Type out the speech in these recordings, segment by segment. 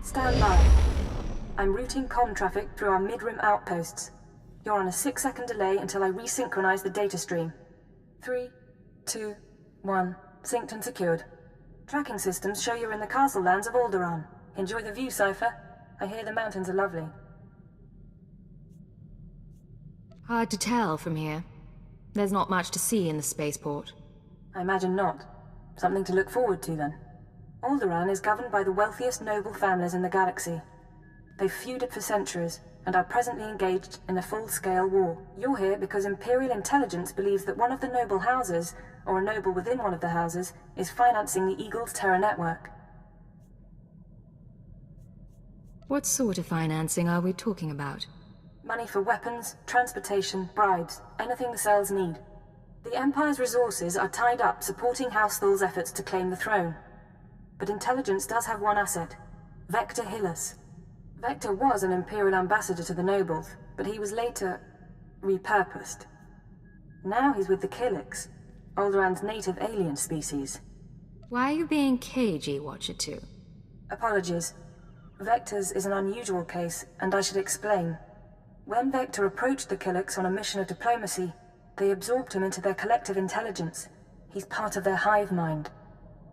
Stand by. I'm routing comm traffic through our mid-rim outposts. You're on a 6-second delay until I resynchronize the data stream. 3, 2, 1. Synced and secured. Tracking systems show you're in the castle lands of Alderaan. Enjoy the view, Cypher. I hear the mountains are lovely. Hard to tell from here. There's not much to see in the spaceport. I imagine not. Something to look forward to, then. Alderaan is governed by the wealthiest noble families in the galaxy. They've feuded for centuries, and are presently engaged in a full-scale war. You're here because Imperial intelligence believes that one of the noble houses, or a noble within one of the houses, is financing the Eagle's terror network. What sort of financing are we talking about? Money for weapons, transportation, bribes, anything the cells need. The Empire's resources are tied up supporting House Thul's efforts to claim the throne. But intelligence does have one asset, Vector Hillis. Vector was an Imperial ambassador to the nobles, but he was later repurposed. Now he's with the Killiks, Alderaan's native alien species. Why are you being cagey, Watcher 2? Apologies. Vector's is an unusual case, and I should explain. When Vector approached the Killiks on a mission of diplomacy, they absorbed him into their collective intelligence. He's part of their hive mind.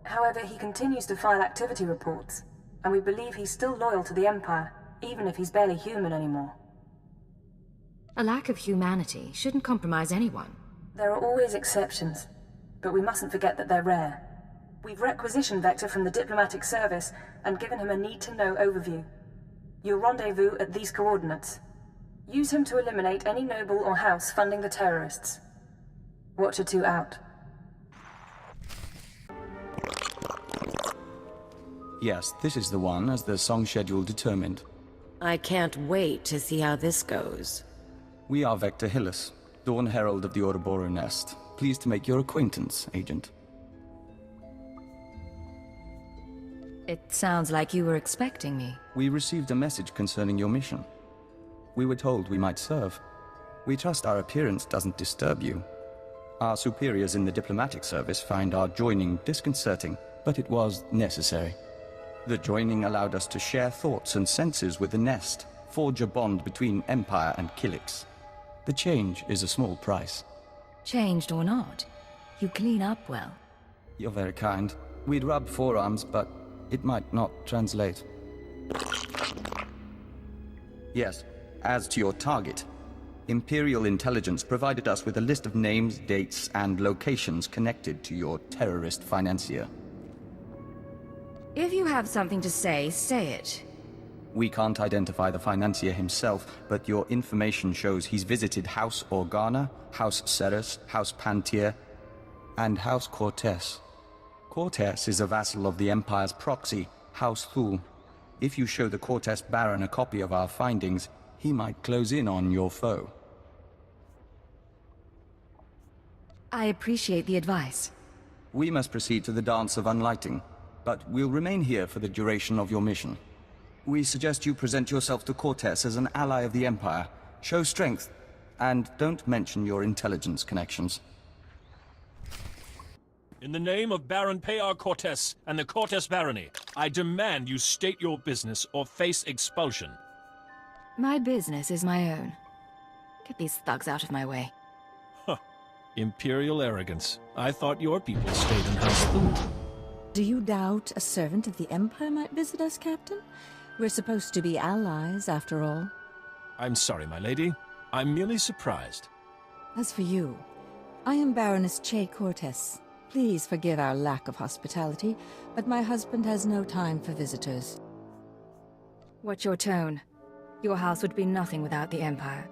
However, he continues to file activity reports, and we believe he's still loyal to the Empire, even if he's barely human anymore. A lack of humanity shouldn't compromise anyone. There are always exceptions, but we mustn't forget that they're rare. We've requisitioned Vector from the diplomatic service and given him a need-to-know overview. You'll rendezvous at these coordinates. Use him to eliminate any noble or house funding the terrorists. Watcher 2 out. Yes, this is the one, as the song schedule determined. I can't wait to see how this goes. We are Vector Hillis, Dawn Herald of the Ouroboros Nest. Pleased to make your acquaintance, Agent. It sounds like you were expecting me. We received a message concerning your mission. We were told we might serve. We trust our appearance doesn't disturb you. Our superiors in the diplomatic service find our joining disconcerting, but it was necessary. The joining allowed us to share thoughts and senses with the Nest, forge a bond between Empire and Killiks. The change is a small price. Changed or not, you clean up well. You're very kind. We'd rub forearms, but it might not translate. Yes, as to your target, Imperial intelligence provided us with a list of names, dates, and locations connected to your terrorist financier. If you have something to say, say it. We can't identify the financier himself, but your information shows he's visited House Organa, House Ceres, House Pantier, and House Cortez. Cortez is a vassal of the Empire's proxy, House Thul. If you show the Cortez Baron a copy of our findings, he might close in on your foe. I appreciate the advice. We must proceed to the Dance of Unlighting, but we'll remain here for the duration of your mission. We suggest you present yourself to Cortez as an ally of the Empire, show strength, and don't mention your intelligence connections. In the name of Baron Payar Cortez and the Cortez Barony, I demand you state your business or face expulsion. My business is my own. Get these thugs out of my way. Huh. Imperial arrogance. I thought your people stayed in House Thul. Do you doubt a servant of the Empire might visit us, Captain? We're supposed to be allies, after all. I'm sorry, my lady. I'm merely surprised. As for you, I am Baroness Che Cortez. Please forgive our lack of hospitality, but my husband has no time for visitors. Watch your tone. Your house would be nothing without the Empire.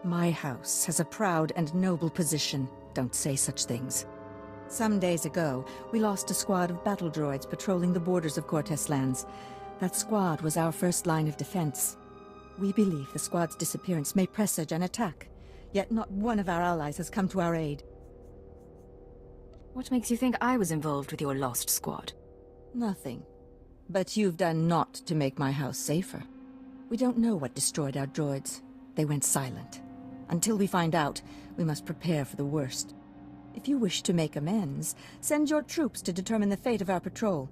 My house has a proud and noble position. Don't say such things. Some days ago, we lost a squad of battle droids patrolling the borders of Cortez lands. That squad was our first line of defense. We believe the squad's disappearance may presage an attack, yet not one of our allies has come to our aid. What makes you think I was involved with your lost squad? Nothing. But you've done naught to make my house safer. We don't know what destroyed our droids. They went silent. Until we find out, we must prepare for the worst. If you wish to make amends, send your troops to determine the fate of our patrol.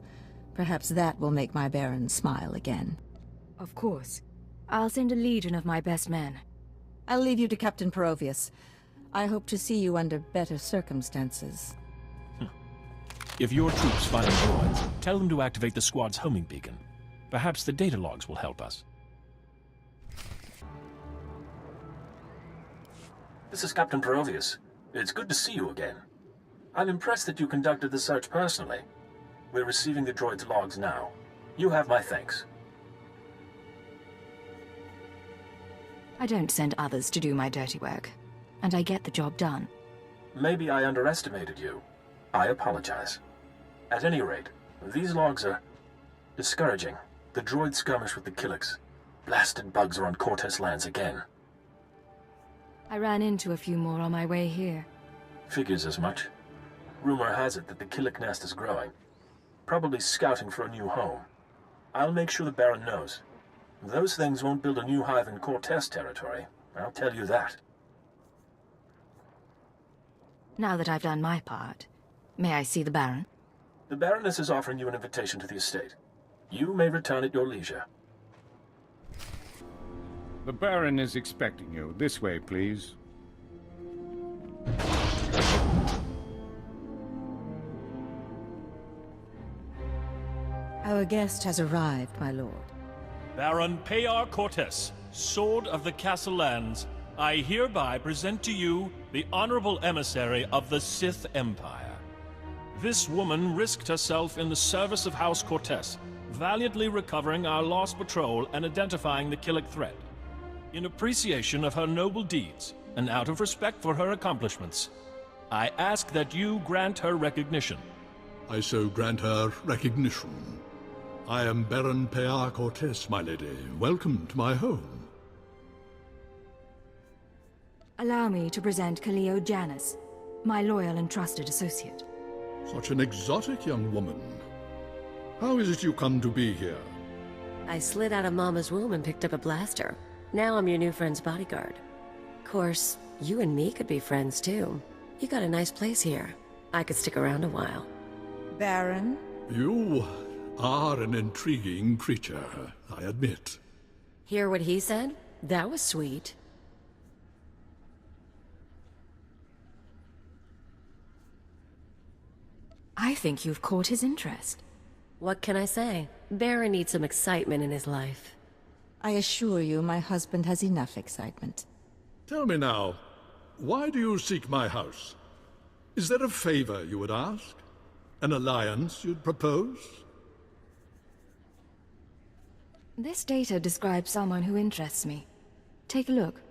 Perhaps that will make my Baron smile again. Of course. I'll send a legion of my best men. I'll leave you to Captain Perovius. I hope to see you under better circumstances. If your troops find droids, tell them to activate the squad's homing beacon. Perhaps the data logs will help us. This is Captain Perovius. It's good to see you again. I'm impressed that you conducted the search personally. We're receiving the droid's logs now. You have my thanks. I don't send others to do my dirty work, and I get the job done. Maybe I underestimated you. I apologize. At any rate, these logs are discouraging. The droid skirmish with the Killiks. Blasted bugs are on Cortez lands again. I ran into a few more on my way here. Figures as much. Rumor has it that the Killik nest is growing. Probably scouting for a new home. I'll make sure the Baron knows. Those things won't build a new hive in Cortez territory. I'll tell you that. Now that I've done my part, may I see the Baron? The Baroness is offering you an invitation to the estate. You may return at your leisure. The Baron is expecting you. This way, please. Our guest has arrived, my lord. Baron Payar Cortez, Sword of the Castle Lands, I hereby present to you the honorable emissary of the Sith Empire. This woman risked herself in the service of House Cortez, valiantly recovering our lost patrol and identifying the Killik threat. In appreciation of her noble deeds, and out of respect for her accomplishments, I ask that you grant her recognition. I so grant her recognition. I am Baron Payar Cortez, my lady. Welcome to my home. Allow me to present Kaleo Janus, my loyal and trusted associate. Such an exotic young woman. How is it you come to be here? I slid out of Mama's womb and picked up a blaster. Now I'm your new friend's bodyguard. Of course, you and me could be friends too. You got a nice place here. I could stick around a while. Baron? You are an intriguing creature, I admit. Hear what he said? That was sweet. I think you've caught his interest. What can I say? Baron needs some excitement in his life. I assure you my husband has enough excitement. Tell me now, why do you seek my house? Is there a favor you would ask? An alliance you'd propose? This data describes someone who interests me. Take a look.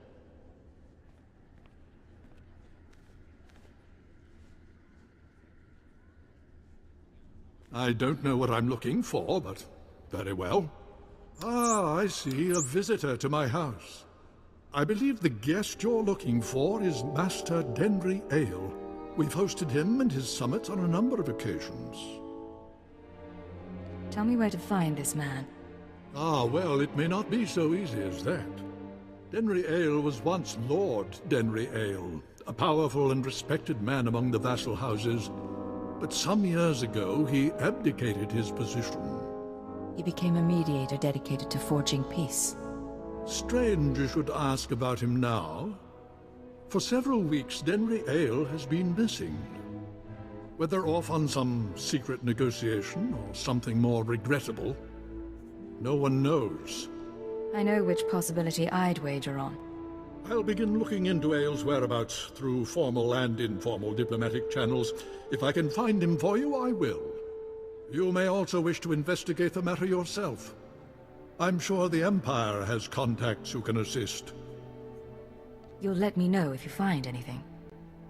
I don't know what I'm looking for, but very well. Ah, I see, a visitor to my house. I believe the guest you're looking for is Master Denry Ale. We've hosted him and his summit on a number of occasions. Tell me where to find this man. Ah, well, it may not be so easy as that. Denry Ale was once Lord Denry Ale, a powerful and respected man among the vassal houses. But some years ago, he abdicated his position. He became a mediator dedicated to forging peace. Strange you should ask about him now. For several weeks, Denry Ale has been missing. Whether off on some secret negotiation or something more regrettable, no one knows. I know which possibility I'd wager on. I'll begin looking into Ale's whereabouts through formal and informal diplomatic channels. If I can find him for you, I will. You may also wish to investigate the matter yourself. I'm sure the Empire has contacts who can assist. You'll let me know if you find anything.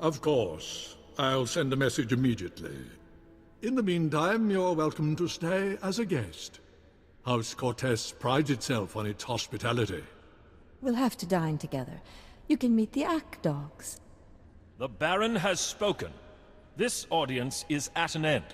Of course. I'll send a message immediately. In the meantime, you're welcome to stay as a guest. House Cortez prides itself on its hospitality. We'll have to dine together. You can meet the Ack dogs. The Baron has spoken. This audience is at an end.